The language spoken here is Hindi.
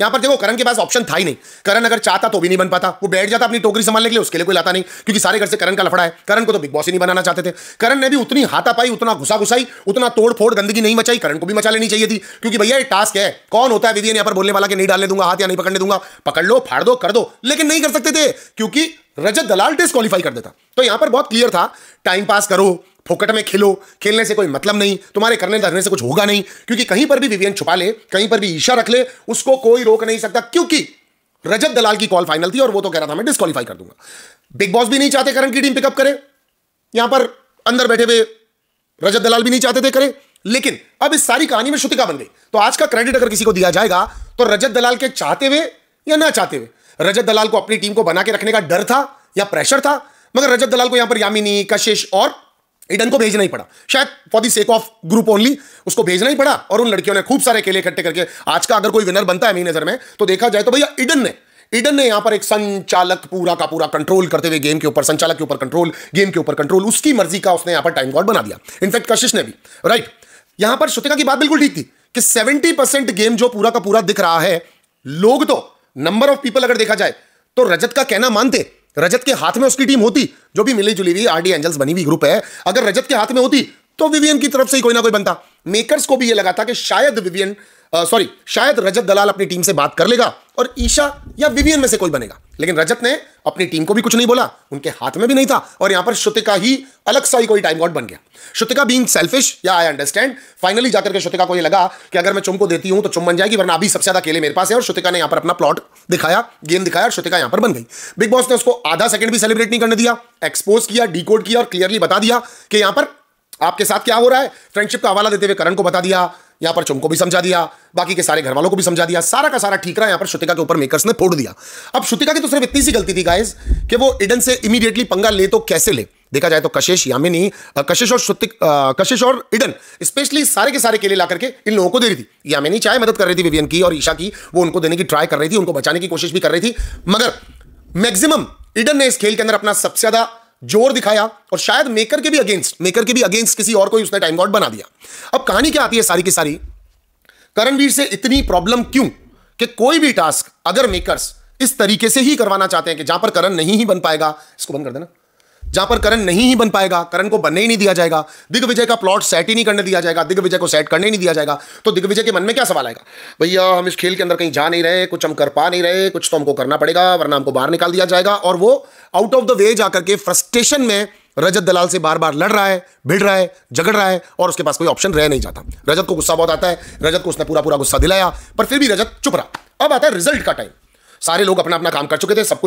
यहां पर देखो करण के पास ऑप्शन था ही नहीं। करण अगर चाहता तो भी नहीं बन पाता, वो बैठ जाता अपनी टोकरी संभालने के लिए, उसके लिए कोई लाता नहीं, क्योंकि सारे घर से करण का लफड़ा है। करण को तो बिग बॉस ही नहीं बनाना चाहते थे। करण ने भी उतनी हाथापाई, उतना घुसा घुसाई, उतना तोड़ फोड़ गंदगी नहीं मचाई, करण को भी मचा लेनी चाहिए थी, क्योंकि भैया ये टास्क है। कौन होता है विवियन यहां पर बोलने वाला कि नहीं डालने दूंगा हाथ या नहीं पकड़ने दूंगा, पकड़ लो फाड़ दो कर दो, लेकिन नहीं कर सकते थे क्योंकि रजत दलाल डिस्क्वालीफाई कर देता। तो यहां पर बहुत क्लियर था, टाइम पास करो, फोकट में खेलो, खेलने से कोई मतलब नहीं, तुम्हारे करने धरने से कुछ होगा नहीं, क्योंकि कहीं पर भी विवियन छुपा ले, कहीं पर भी ईशा रख ले, उसको कोई रोक नहीं सकता, क्योंकि रजत दलाल की कॉल फाइनल थी और वो तो कह रहा था मैं डिस्क्वालीफाई कर दूंगा। बिग बॉस भी नहीं चाहते करण की टीम पिकअप करे, यहां पर अंदर बैठे हुए रजत दलाल भी नहीं चाहते थे करे, लेकिन अब इस सारी कहानी में श्रुतिका बन गई। तो आज का क्रेडिट अगर किसी को दिया जाएगा तो रजत दलाल के चाहते हुए या ना चाहते हुए, रजत दलाल को अपनी टीम को बना के रखने का डर था या प्रेशर था, मगर रजत दलाल को यहां पर यामिनी, कशिश और ईडन को भेजना ही पड़ा, शायद for the sake of group only उसको भेजना ही पड़ा। और उन लड़कियों ने खूब सारे केले इकट्ठे करके आज का अगर कोई विनर बनता है मेरी नजर में तो देखा जाए तो भैया ईडन ने यहां पर एक संचालक पूरा का पूरा कंट्रोल करते हुए गेम के ऊपर, संचालक के ऊपर कंट्रोल, गेम के ऊपर कंट्रोल, उसकी मर्जी का उसने यहां पर टाइम गॉड बना दिया। इनफैक्ट कशिश ने भी राइट। यहां पर श्रुतिका की बात बिल्कुल ठीक थी कि 70% गेम जो पूरा का पूरा दिख रहा है, लोग तो नंबर ऑफ पीपल अगर देखा जाए तो रजत का कहना मानते, रजत के हाथ में उसकी टीम होती, जो भी मिली जुली हुई आरडी एंजल्स बनी हुई ग्रुप है, अगर रजत के हाथ में होती तो विवियन की तरफ से ही कोई ना कोई बनता। मेकर्स को भी यह लगा था कि शायद रजत दलाल अपनी टीम से बात कर लेगा और ईशा या विवियन में से कोई बनेगा, लेकिन रजत ने अपनी टीम को भी कुछ नहीं बोला, उनके हाथ में भी नहीं था, और यहां पर श्रुतिका ही अलग सा ही कोई टाइम गॉड बन गया। श्रुतिका बीइंग सेल्फिश, या आई अंडरस्टैंड, फाइनली जाकर के श्रुतिका को यह लगा कि अगर मैं चुम को देती हूं तो चुम बन जाएगी, वरना अभी सबसे ज्यादा केले मेरे पास है, और श्रुतिका ने यहां पर अपना प्लॉट दिखाया, गेम दिखाया, और श्रुतिका यहां पर बन गई। बिग बॉस ने उसको आधा सेकंड भी सेलिब्रेट नहीं करने दिया, एक्सपोज किया, डिकोड किया और क्लियरली बता दिया कि यहां पर आपके साथ क्या हो रहा है। फ्रेंडशिप का हवाला देते हुए करण को बता दिया, यहां पर चुम को भी समझा दिया, बाकी के सारे घर वालों को भी समझा दिया, सारा का सारा ठीक रहा। यहां पर श्रुतिका के ऊपर मेकर्स ने फोड़ दिया। अब श्रुतिका की तो सिर्फ इतनी सी गलती थी गाइस कि वो ईडन से इमीडिएटली पंगा ले तो कैसे ले। देखा जाए तो कशिश, यामिनी, कशिश और ईडन स्पेशली सारे के सारे केले ला करके इन लोगों को दे रही थी। यामिनी चाहे मदद कर रही थी विवियन की और ईशा की, वो उनको देने की ट्राई कर रही थी, उनको बचाने की कोशिश भी कर रही थी, मगर मैक्सिमम ईडन ने इस खेल के अंदर अपना सबसे ज्यादा जोर दिखाया, और शायद मेकर के भी अगेंस्ट किसी और को उसने टाइम गॉड बना दिया। अब कहानी क्या आती है सारी की सारी, करणवीर से इतनी प्रॉब्लम क्यों कि कोई भी टास्क अगर मेकर्स इस तरीके से ही करवाना चाहते हैं कि जहां पर करण नहीं ही बन पाएगा, इसको बंद कर देना, जहां पर करण नहीं ही बन पाएगा, करण को बनने ही नहीं दिया जाएगा, दिग्विजय का प्लॉट सेट ही नहीं करने दिया जाएगा, दिग्विजय को सेट करने ही नहीं दिया जाएगा, तो दिग्विजय के मन में क्या सवाल आएगा, भैया हम इस खेल के अंदर कहीं जा नहीं रहे, कुछ हम कर पा नहीं रहे, कुछ तो हमको करना पड़ेगा वरना हमको बाहर निकाल दिया जाएगा। और वो आउट ऑफ द वे जाकर के फ्रस्ट्रेशन में रजत दलाल से बार बार लड़ रहा है, भिड़ रहा है, झगड़ रहा है, और उसके पास कोई ऑप्शन रह नहीं जाता। रजत को गुस्सा बहुत आता है, रजत को उसने पूरा पूरा गुस्सा दिलाया, पर फिर भी रजत चुप रहा। अब आता है रिजल्ट का टाइम। सारे लोग अपना अपना काम कर चुके थे, सब कुछ